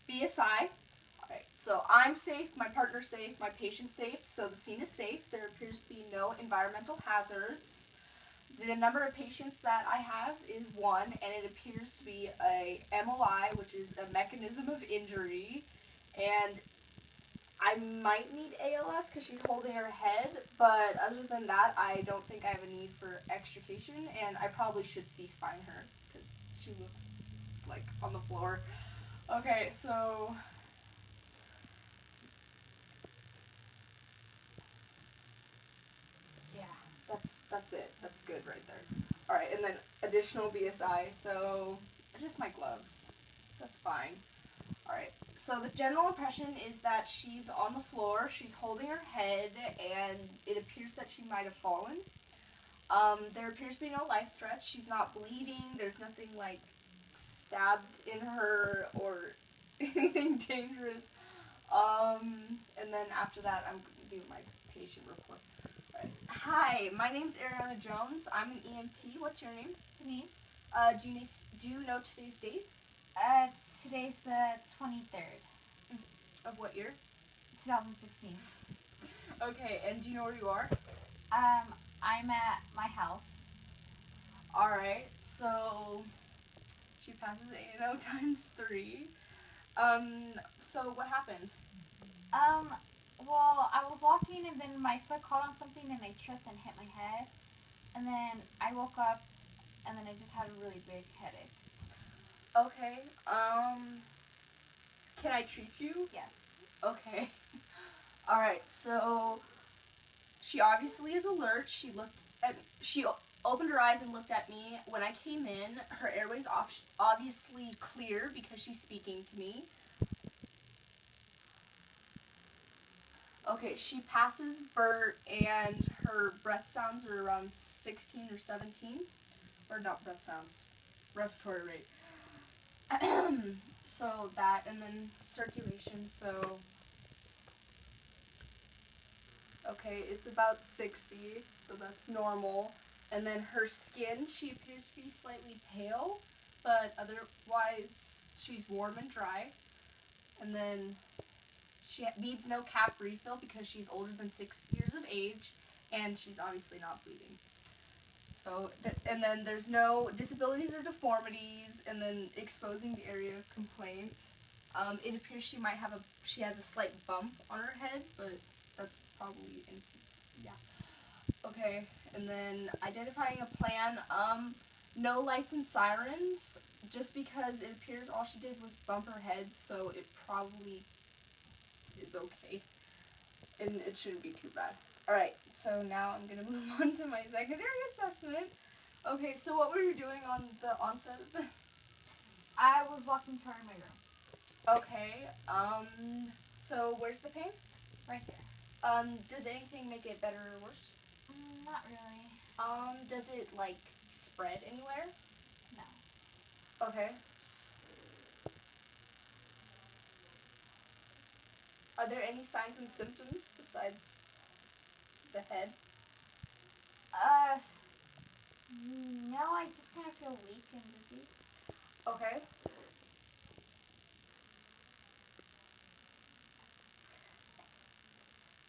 BSI. Alright, so I'm safe, my partner's safe, my patient's safe, so the scene is safe. There appears to be no environmental hazards. The number of patients that I have is 1, and it appears to be a MOI, which is a mechanism of injury, and I might need ALS because she's holding her head, but other than that, I don't think I have a need for extrication, and I probably should C-spine her because she looks like on the floor. Okay, so yeah, that's it. That's good right there. All right, and then additional BSI. So just my gloves. That's fine. All right. So the general impression is that she's on the floor. She's holding her head, and it appears that she might have fallen. There appears to be no life threat. She's not bleeding. There's nothing like stabbed in her or anything dangerous. And then after that, I'm going to do my patient report. Right. Hi, my name's Ariana Jones. I'm an EMT. What's your name? Denise. Do you know today's date? Today's the 23rd. Of what year? 2016. Okay, and do you know where you are? I'm at my house. Alright, so she passes A&O times 3. So what happened? Well, I was walking and then my foot caught on something and I tripped and hit my head. And then I woke up and then I just had a really big headache. Okay, can I treat you? Yes. Okay. Alright, so she obviously is alert. She opened her eyes and looked at me. When I came in, her airway's obviously clear because she's speaking to me. Okay, she passes Bert, and her breath sounds are around 16 or 17. Or not breath sounds, respiratory rate. So that, and then circulation, so... Okay, it's about 60, so that's normal. And then her skin, she appears to be slightly pale, but otherwise she's warm and dry. And then she needs no cap refill because she's older than 6 years of age, and she's obviously not bleeding. So, and then there's no disabilities or deformities, and then exposing the area of complaint. It appears she has a slight bump on her head, but that's probably yeah. Okay, and then identifying a plan. No lights and sirens, just because it appears all she did was bump her head, so it probably is okay, and it shouldn't be too bad. Alright, so now I'm gonna move on to my secondary assessment. Okay, so what were you doing on the onset of the... I was walking toward my room. Okay, so where's the pain? Right here. Does anything make it better or worse? Not really. Does it, like, spread anywhere? No. Okay. Are there any signs and symptoms besides the head? No, I just kind of feel weak and dizzy. Okay.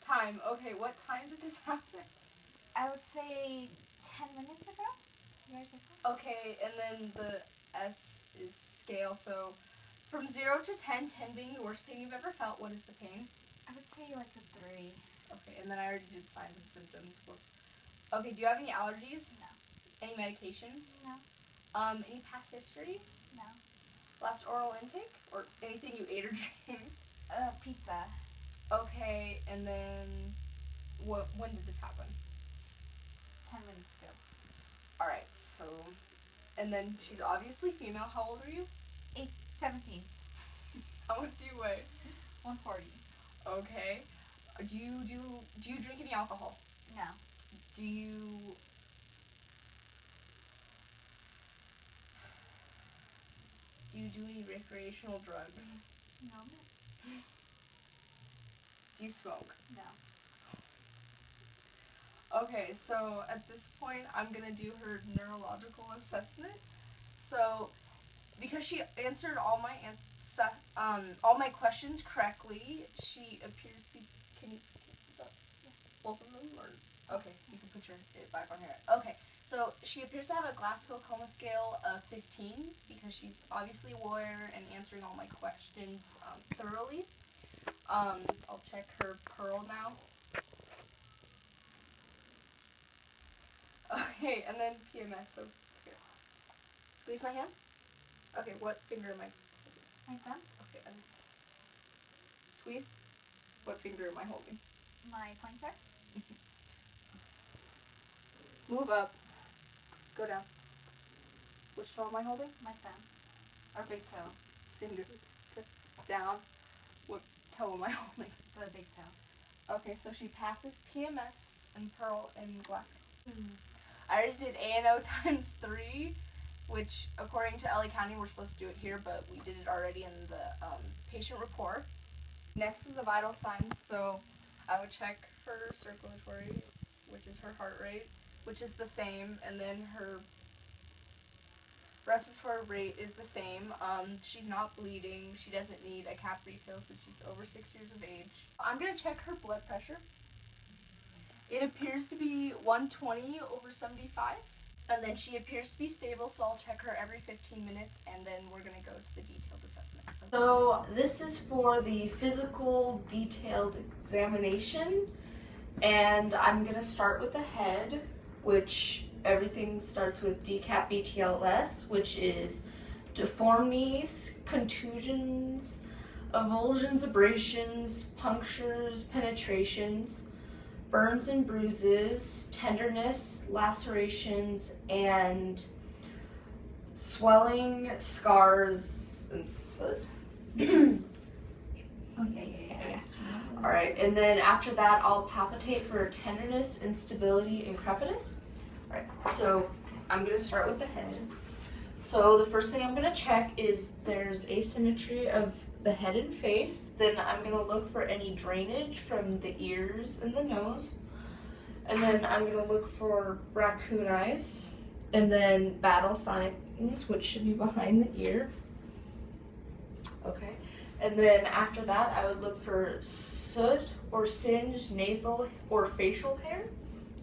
Time. Okay, what time did this happen? I would say 10 minutes ago. Years ago. Okay, and then the S is scale, so from 0 to 10, 10 being the worst pain you've ever felt, what is the pain? I would say like a 3. Okay, and then I already did signs and symptoms. Whoops. Okay, do you have any allergies? No. Any medications? No. Any past history? No. Last oral intake? Or anything you ate or drank? Pizza. Okay, and then when did this happen? 10 minutes ago. Alright, so, and then she's obviously female. How old are you? 17. How much do you weigh? 140. Okay. Do you drink any alcohol? No. Do you do any recreational drugs? No. Do you smoke? No. Okay, so at this point, I'm gonna do her neurological assessment. So, because she answered all my all my questions correctly. She appears to be. Can you put up both of them, or okay, you can put it back on here. Okay, so she appears to have a Glasgow Coma scale of 15 because she's obviously a warrior and answering all my questions thoroughly. I'll check her Pearl now. Okay, and then PMS. So here, squeeze my hand. Okay, what finger am I? My thumb. Okay, and squeeze. What finger am I holding? My pointer. Move up. Go down. Which toe am I holding? My thumb. Or big toe. Finger. Down. What toe am I holding? The big toe. Okay, so she passes PMS and Pearl and Glasgow. I already did ANO times 3, which according to LA County we're supposed to do it here, but we did it already in the patient report. Next is the vital signs, so I would check her circulatory, which is her heart rate, which is the same, and then her respiratory rate is the same. She's not bleeding. She doesn't need a cap refill since she's over 6 years of age. I'm going to check her blood pressure. It appears to be 120 over 75. And then she appears to be stable, so I'll check her every 15 minutes, and then we're going to go to the detailed assessment. So this is for the physical detailed examination, and I'm going to start with the head, which everything starts with DCAP BTLS, which is deformities, contusions, avulsions, abrasions, punctures, penetrations, burns and bruises, tenderness, lacerations, and swelling, scars, and soot. Alright, and then after that, I'll palpitate for tenderness, instability, and crepitus. Alright, so I'm going to start with the head. So the first thing I'm going to check is there's asymmetry of the head and face. Then I'm going to look for any drainage from the ears and the nose. And then I'm going to look for raccoon eyes. And then battle signs, which should be behind the ear. Okay. And then after that, I would look for soot or singed nasal or facial hair.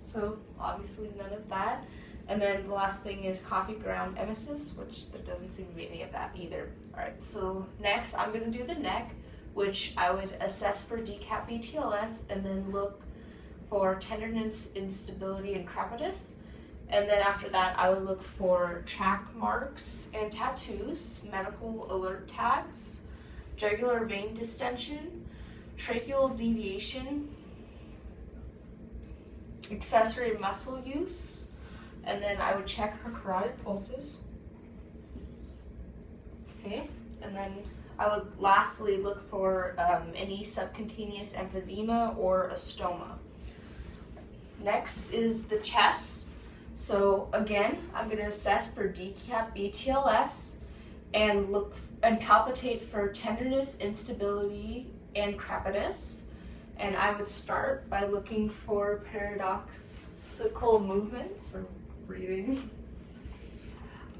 So obviously none of that. And then the last thing is coffee ground emesis, which there doesn't seem to be any of that either. Alright, so next I'm going to do the neck, which I would assess for DCAP BTLS and then look for tenderness, instability, and crepitus. And then after that I would look for track marks and tattoos, medical alert tags, jugular vein distension, tracheal deviation, accessory muscle use, and then I would check her carotid pulses. Okay, and then I would lastly look for any subcutaneous emphysema or a stoma. Next is the chest. So again, I'm going to assess for DCAP BTLS and look and palpitate for tenderness, instability, and crepitus. And I would start by looking for paradoxical movements or breathing.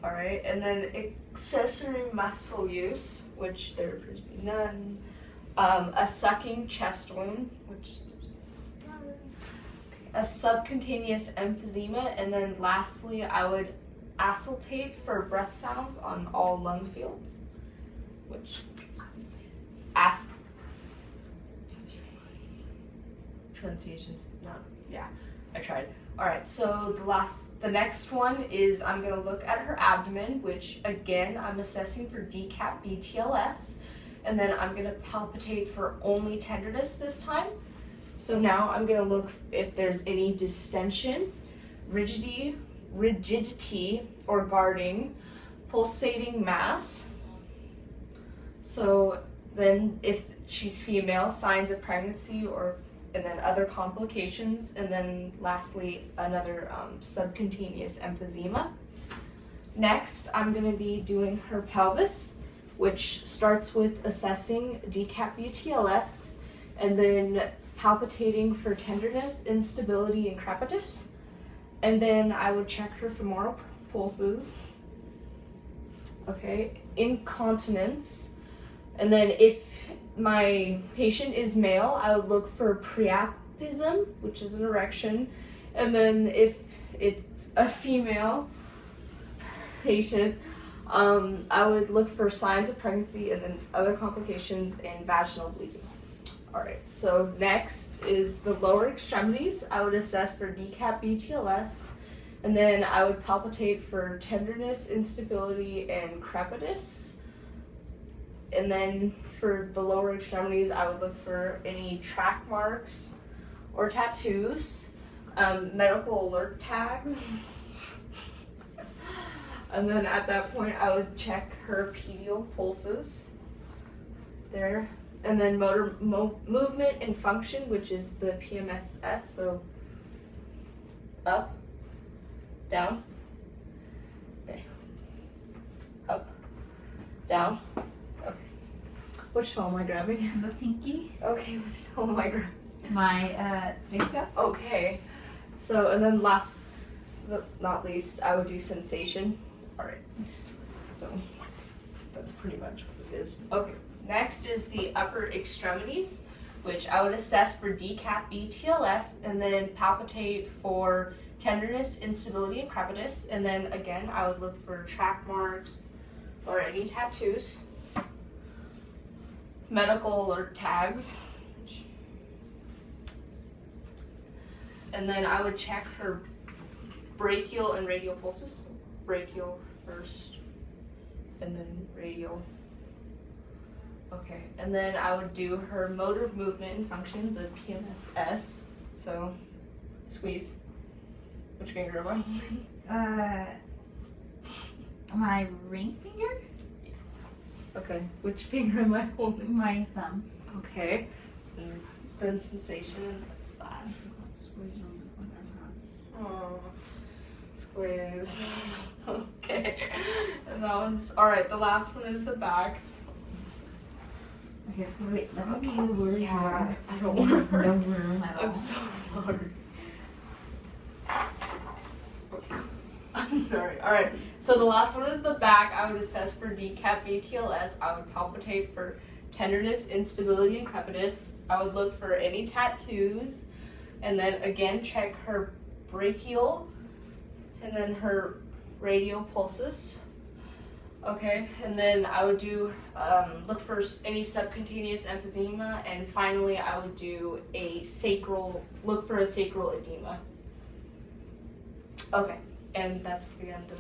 Alright, and then accessory muscle use, which there appears to be none. A sucking chest wound, which there's none. A subcutaneous emphysema, and then lastly, I would auscultate for breath sounds on all lung fields, which pronunciation's not, yeah, I tried. Alright, so the next one is I'm going to look at her abdomen, which again, I'm assessing for DCAP BTLS, and then I'm going to palpitate for only tenderness this time. So now I'm going to look if there's any distension, rigidity or guarding, pulsating mass. So then if she's female, signs of pregnancy and then other complications, and then lastly another subcutaneous emphysema. Next, I'm going to be doing her pelvis, which starts with assessing DCAP BTLS and then palpitating for tenderness, instability, and crepitus. And then I would check her femoral pulses. Okay, incontinence, And then if my patient is male, I would look for priapism, which is an erection. And then if it's a female patient, I would look for signs of pregnancy and then other complications and vaginal bleeding. Alright, so next is the lower extremities. I would assess for DCAP BTLS, and then I would palpitate for tenderness, instability, and crepitus. And then for the lower extremities, I would look for any track marks or tattoos, medical alert tags. And then at that point, I would check her pedial pulses there. And then motor movement and function, which is the PMSS, so up, down, okay, up, down, okay. Which toe am I grabbing? The pinky. Okay, which toe am I grabbing? My big toe. Okay, so and then last but not least, I would do sensation. Alright, so that's pretty much what it is. Okay. Next is the upper extremities, which I would assess for DCAP BTLS, and then palpitate for tenderness, instability, and crepitus. And then again, I would look for track marks or any tattoos, medical alert tags. And then I would check her brachial and radial pulses. Brachial first, and then radial. Okay, and then I would do her motor movement and function, the PMSS. So, squeeze. Which finger am I holding? My ring finger? Okay, which finger am I holding? My thumb. Okay, and then sensation. That's that. Squeeze on this one. Oh, squeeze. Okay, and that one's alright. The last one is the back. Okay, wait, let me worry. Yeah, I don't No want to. room at all. I'm so sorry. I'm sorry. Alright, so the last one is the back. I would assess for DCAP BTLS. I would palpitate for tenderness, instability, and crepitus. I would look for any tattoos, and then again check her brachial, and then her radial pulses. Okay, and then I would do look for any subcutaneous emphysema, and finally I would do look for a sacral edema. Okay, and that's the end of